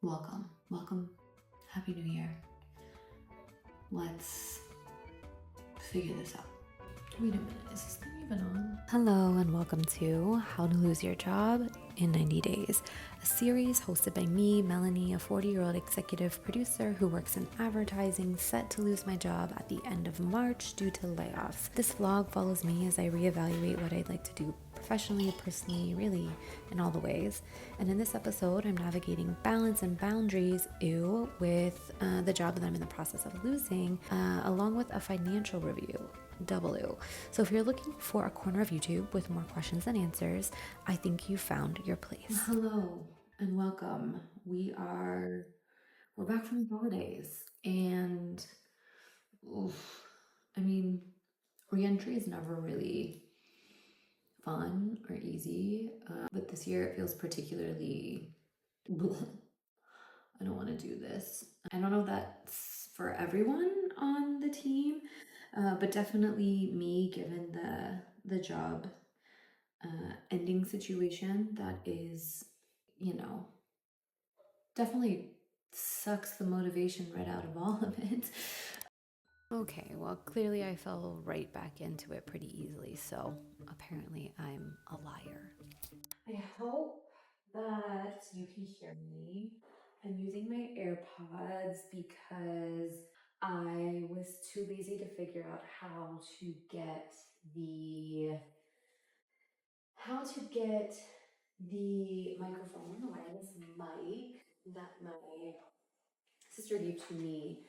Welcome. Happy New Year. Let's figure this out. Wait a minute, is this thing even on? Hello, and welcome to How to Lose Your Job in 90 Days, a series hosted by me, Melanie, a 40-year-old executive producer who works in advertising, set to lose my job at the end of March due to layoffs. This vlog follows me as I reevaluate what I'd like to do professionally, personally, really in all the ways. And in this episode, I'm navigating balance and boundaries, with the job that I'm in the process of losing, along with a financial review. Ooh. So if you're looking for a corner of YouTube with more questions than answers, I think you found your place. Hello and welcome. We're back from the holidays, and re-entry is never really fun or easy, but this year it feels particularly I don't want to do this. I don't know if that's for everyone on the team, but definitely me, given the job ending situation that is, definitely sucks the motivation right out of all of it. Okay, well, clearly I fell right back into it pretty easily, so apparently I'm a liar. I hope that you can hear me. I'm using my AirPods because I was too lazy to figure out how to get the microphone, the wireless mic that my sister gave to me,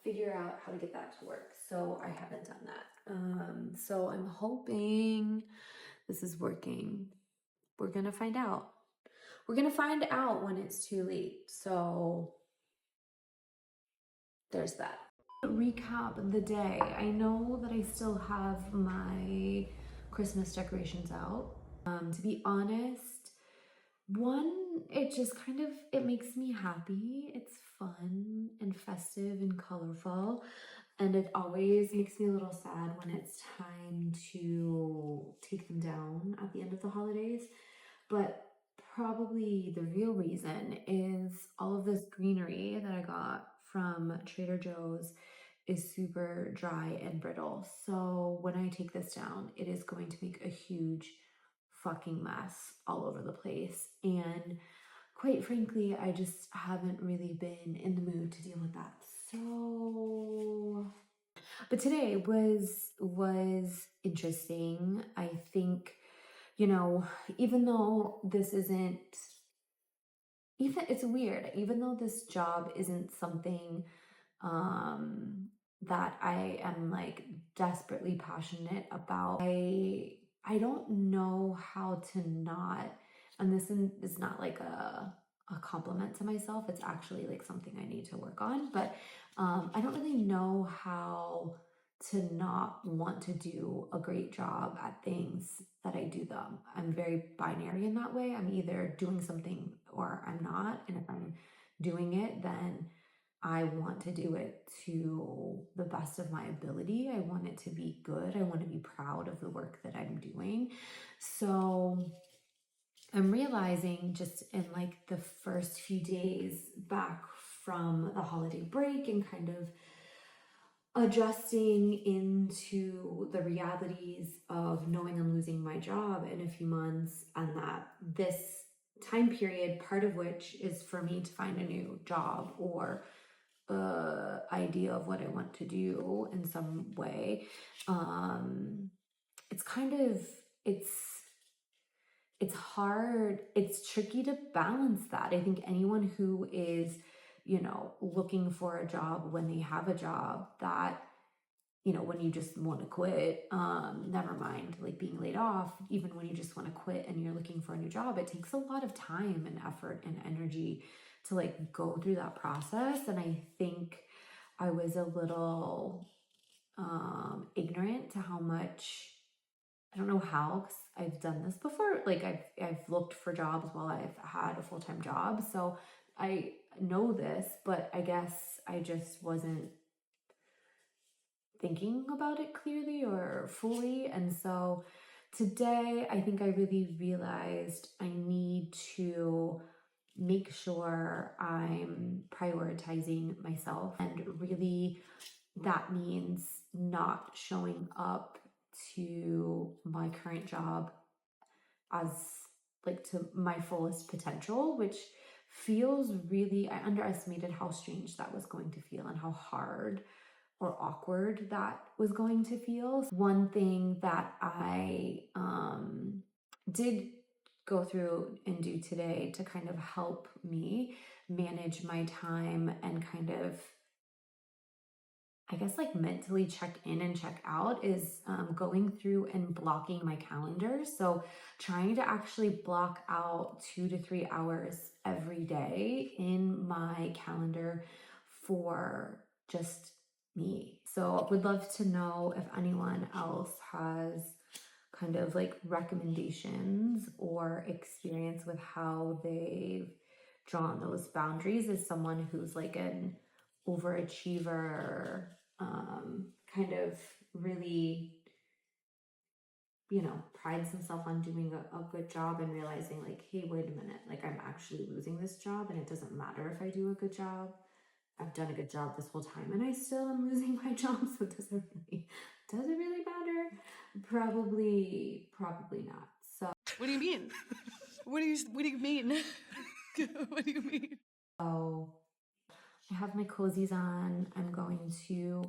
figure out how to get that to work. So I haven't done that. So I'm hoping this is working. We're gonna find out. We're gonna find out when it's too late. So there's that. Recap the day. I know that I still have my Christmas decorations out. To be honest, one, it just it makes me happy. It's fun and festive and colorful. And it always makes me a little sad when it's time to take them down at the end of the holidays. But probably the real reason is all of this greenery that I got from Trader Joe's is super dry and brittle. So when I take this down, it is going to make a huge fucking mess all over the place. And quite frankly, I just haven't really been in the mood to deal with that. So but today was interesting. I think, even though this isn't even it's weird, even though this job isn't something um that I am like desperately passionate about. I don't know how to not, and this is not like a compliment to myself. It's actually like something I need to work on, but I don't really know how to not want to do a great job at things that I do them. I'm very binary in that way. I'm either doing something or I'm not. And if I'm doing it, then I want to do it to the best of my ability. I want it to be good. I want to be proud of the work that I'm doing. So I'm realizing just in like the first few days back from the holiday break and kind of adjusting into the realities of knowing I'm losing my job in a few months, and that this time period, part of which is for me to find a new job or idea of what I want to do in some way. It's kind of it's it's hard, it's tricky to balance that. I think anyone who is, looking for a job when they have a job, that, when you just want to quit, never mind like being laid off, even when you just want to quit and you're looking for a new job, it takes a lot of time and effort and energy to like go through that process. And I think I was a little ignorant to how much, I don't know how, because I've done this before. Like I've looked for jobs while I've had a full-time job. So I know this, but I guess I just wasn't thinking about it clearly or fully. And so today I think I really realized I need to make sure I'm prioritizing myself. And really, that means not showing up to my current job as like to my fullest potential, which feels really, I underestimated how strange that was going to feel and how hard or awkward that was going to feel. One thing that I did go through and do today to kind of help me manage my time and kind of, I guess, like mentally check in and check out is going through and blocking my calendar. So trying to actually block out 2 to 3 hours every day in my calendar for just me. So I would love to know if anyone else has kind of like recommendations or experience with how they've drawn those boundaries as someone who's like an overachiever, kind of really, prides himself on doing a good job and realizing like, hey, wait a minute, like I'm actually losing this job and it doesn't matter if I do a good job. I've done a good job this whole time and I still am losing my job, so it doesn't really matter. Probably not. So What do you mean? What do you mean? What do you mean? I have my cozies on. I'm going to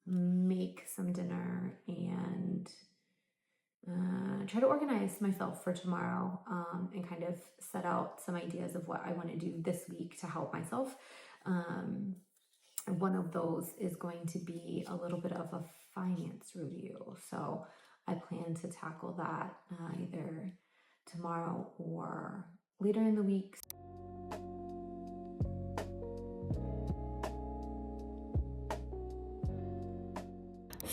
make some dinner and try to organize myself for tomorrow, and kind of set out some ideas of what I want to do this week to help myself. And one of those is going to be a little bit of a finance review. So I plan to tackle that either tomorrow or later in the week.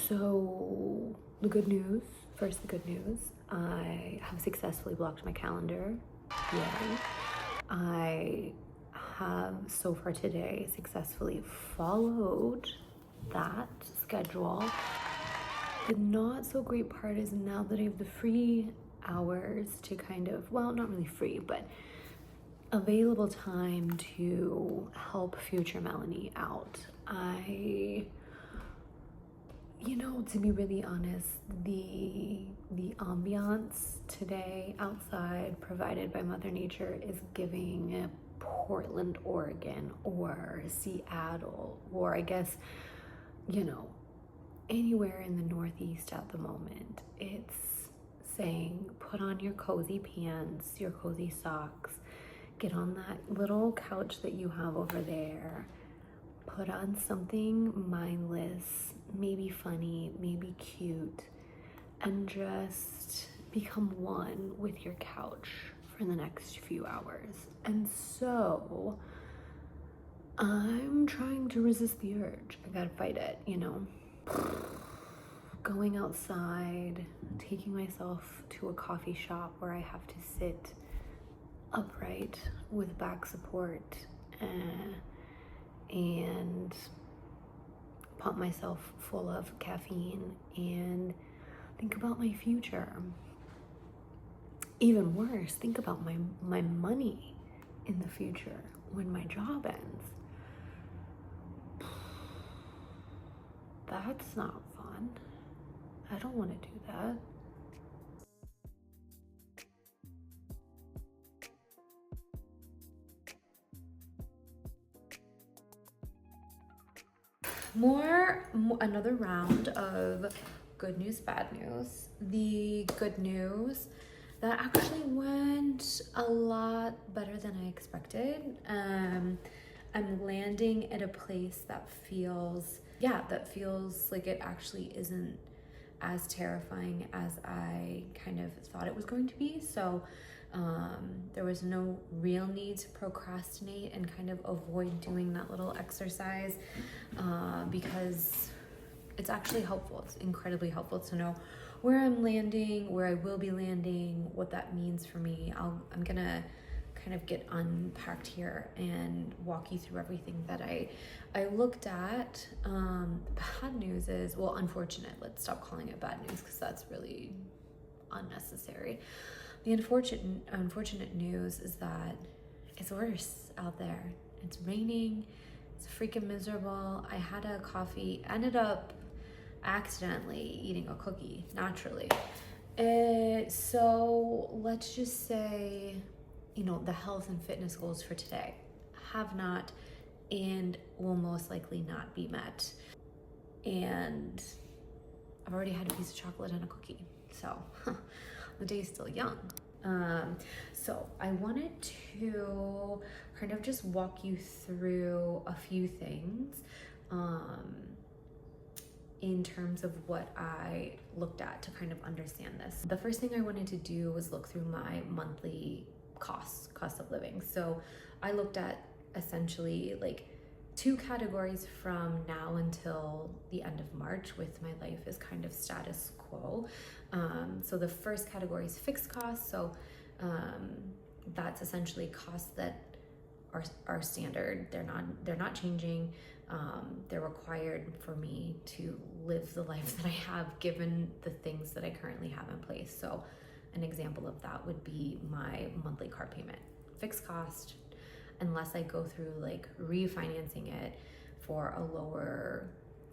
So the good news, I have successfully blocked my calendar. Yay. I have so far today successfully followed that schedule. The not so great part is now that I have the free hours to kind of, well, not really free, but available time to help future Melanie out. To be really honest, the ambiance today outside provided by Mother Nature is giving Portland, Oregon, or Seattle, or I guess, anywhere in the Northeast at the moment. It's saying, put on your cozy pants, your cozy socks, get on that little couch that you have over there, put on something mindless, maybe funny, maybe cute, and just become one with your couch for the next few hours. And so I'm trying to resist the urge. I gotta fight it, Going outside, taking myself to a coffee shop where I have to sit upright with back support and pump myself full of caffeine and think about my future. Even worse, think about my money in the future when my job ends. That's not fun. I don't want to do that. Another round of good news, bad news. The good news, that actually went a lot better than I expected. I'm landing at a place that feels like it actually isn't as terrifying as I kind of thought it was going to be. So there was no real need to procrastinate and kind of avoid doing that little exercise, because it's actually helpful. It's incredibly helpful to know where I'm landing, where I will be landing, what that means for me. I'm gonna kind of get unpacked here and walk you through everything that I looked at. The bad news is, well, unfortunate. Let's stop calling it bad news because that's really unnecessary. The unfortunate news is that it's worse out there. It's raining. It's freaking miserable. I had a coffee, ended up accidentally eating a cookie, naturally. So let's just say, the health and fitness goals for today have not and will most likely not be met. And I've already had a piece of chocolate and a cookie, so the day's still young. So I wanted to kind of just walk you through a few things in terms of what I looked at to kind of understand this. The first thing I wanted to do was look through my monthly cost of living. So I looked at essentially like 2 categories from now until the end of March with my life is kind of status quo. So the first category is fixed costs. So that's essentially costs that are standard. They're not changing. They're required for me to live the life that I have given the things that I currently have in place. So an example of that would be my monthly car payment. Fixed cost, unless I go through like refinancing it for a lower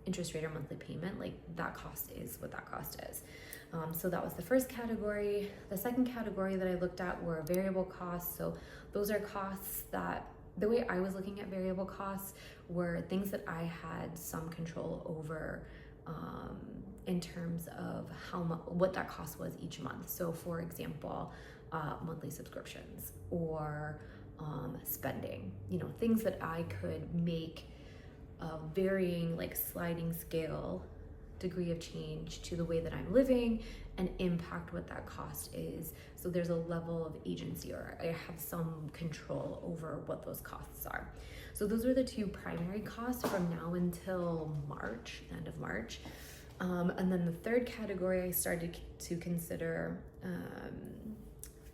interest rate or monthly payment, like that cost is what that cost is. So that was the first category. The second category that I looked at were variable costs. So those are costs that, the way I was looking at variable costs were things that I had some control over in terms of what that cost was each month. So for example, monthly subscriptions or spending, things that I could make a varying, like sliding scale degree of change to the way that I'm living and impact what that cost is. So there's a level of agency, or I have some control over what those costs are. So those are the 2 primary costs from now until March, end of March. And then the third category I started to consider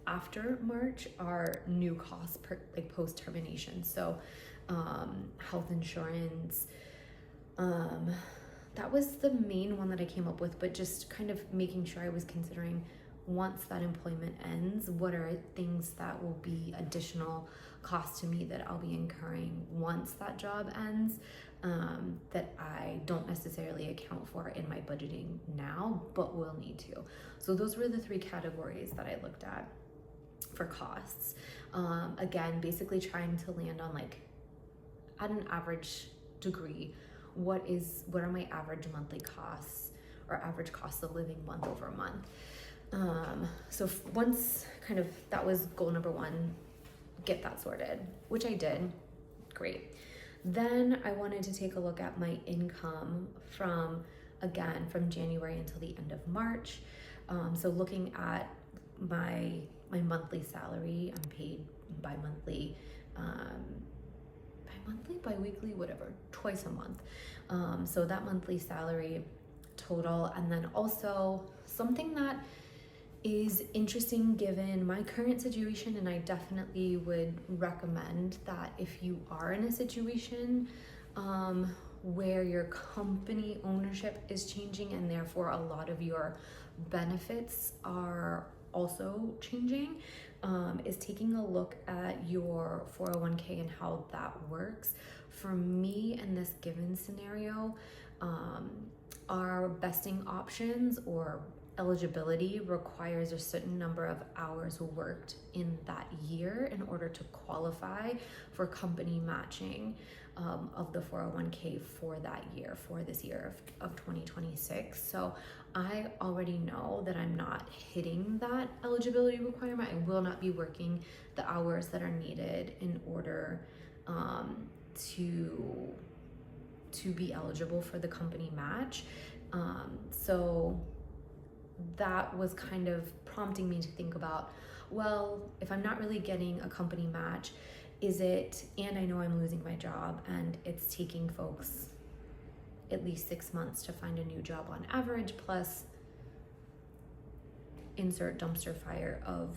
after March are new costs like post termination. So health insurance, that was the main one that I came up with, but just kind of making sure I was considering once that employment ends, what are things that will be additional costs to me that I'll be incurring once that job ends, that I don't necessarily account for in my budgeting now, but will need to. So those were the 3 categories that I looked at for costs. Again, basically trying to land on like at an average degree, what are my average monthly costs or average cost of living month over month. So once kind of that was goal number 1, get that sorted, which I did. Great. Then I wanted to take a look at my income from January until the end of March. So looking at my monthly salary, I'm paid bi-monthly, bi-weekly, whatever, twice a month. So that monthly salary total, and then also something that is interesting given my current situation, and I definitely would recommend that if you are in a situation where your company ownership is changing and therefore a lot of your benefits are also changing, is taking a look at your 401k and how that works. For me, in this given scenario, our vesting options or eligibility requires a certain number of hours worked in that year in order to qualify for company matching of the 401k for that year, for this year of 2026. So I already know that I'm not hitting that eligibility requirement. I will not be working the hours that are needed in order to be eligible for the company match. So that was kind of prompting me to think about, well, if I'm not really getting a company match, and I know I'm losing my job and it's taking folks at least 6 months to find a new job on average, plus insert dumpster fire of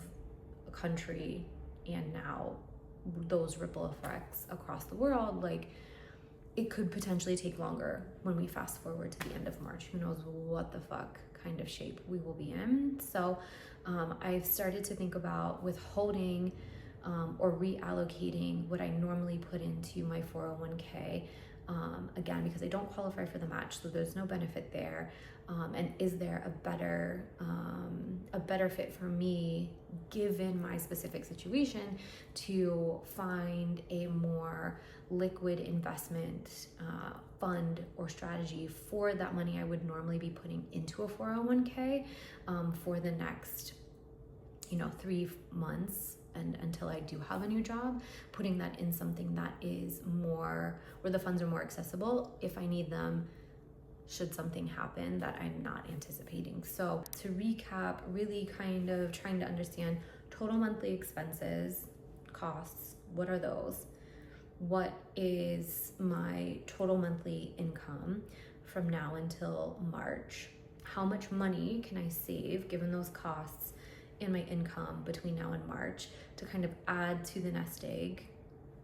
a country and now those ripple effects across the world, like it could potentially take longer when we fast forward to the end of March. Who knows what the fuck kind of shape we will be in. So I've started to think about withholding or reallocating what I normally put into my 401k. Again, because I don't qualify for the match, so there's no benefit there. And is there a better fit for me, given my specific situation, to find a more liquid investment fund or strategy for that money I would normally be putting into a 401k for the next 3 months and until I do have a new job, putting that in something that is more, where the funds are more accessible if I need them should something happen that I'm not anticipating. So to recap, really kind of trying to understand total monthly expenses, costs, what are those? What is my total monthly income from now until March? How much money can I save given those costs and my income between now and March to kind of add to the nest egg,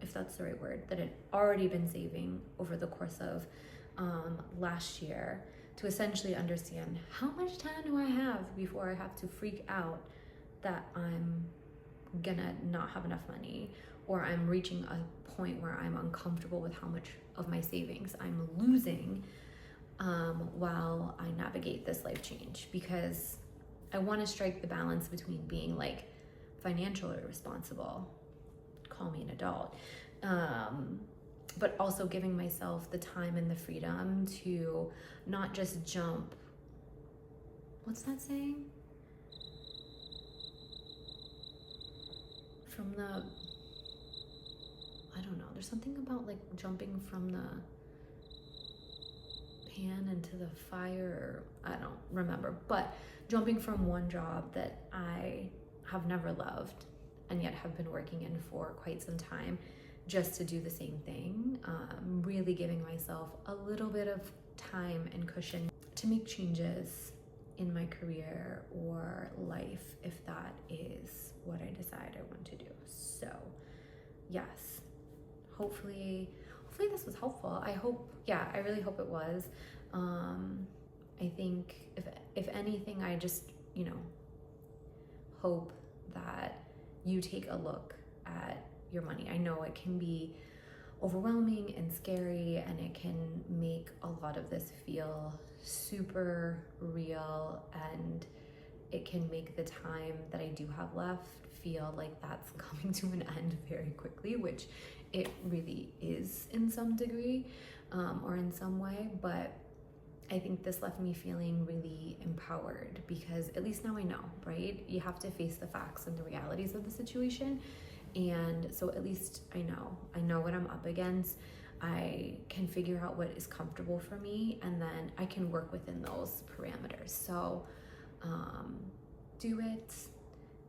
if that's the right word, that I'd already been saving over the course of last year, to essentially understand how much time do I have before I have to freak out that I'm gonna not have enough money, or I'm reaching a point where I'm uncomfortable with how much of my savings I'm losing while I navigate this life change, because I want to strike the balance between being like financially responsible, call me an adult, but also giving myself the time and the freedom to not just jump. What's that saying? From the, I don't know, there's something about like jumping from the pan into the fire, I don't remember, but jumping from one job that I have never loved and yet have been working in for quite some time just to do the same thing, really giving myself a little bit of time and cushion to make changes in my career or life if that is what I decide I want to do. So yes, hopefully this was helpful. I really hope it was. I think if anything, I just, hope that you take a look at your money. I know it can be overwhelming and scary, and it can make a lot of this feel super real, and it can make the time that I do have left feel like that's coming to an end very quickly, which it really is in some degree, or in some way. But I think this left me feeling really empowered, because at least now I know, right? You have to face the facts and the realities of the situation. And so at least I know what I'm up against. I can figure out what is comfortable for me, and then I can work within those parameters. So do it.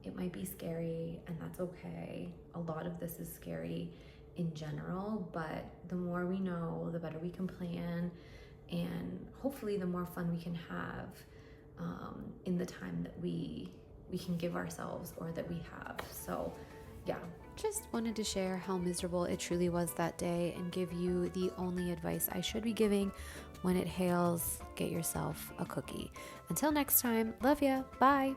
It might be scary, and that's okay. A lot of this is scary in general, but the more we know, the better we can plan, and hopefully the more fun we can have in the time that we can give ourselves, or that we have. So yeah. Just wanted to share how miserable it truly was that day and give you the only advice I should be giving. When it hails, get yourself a cookie. Until next time, love ya, bye.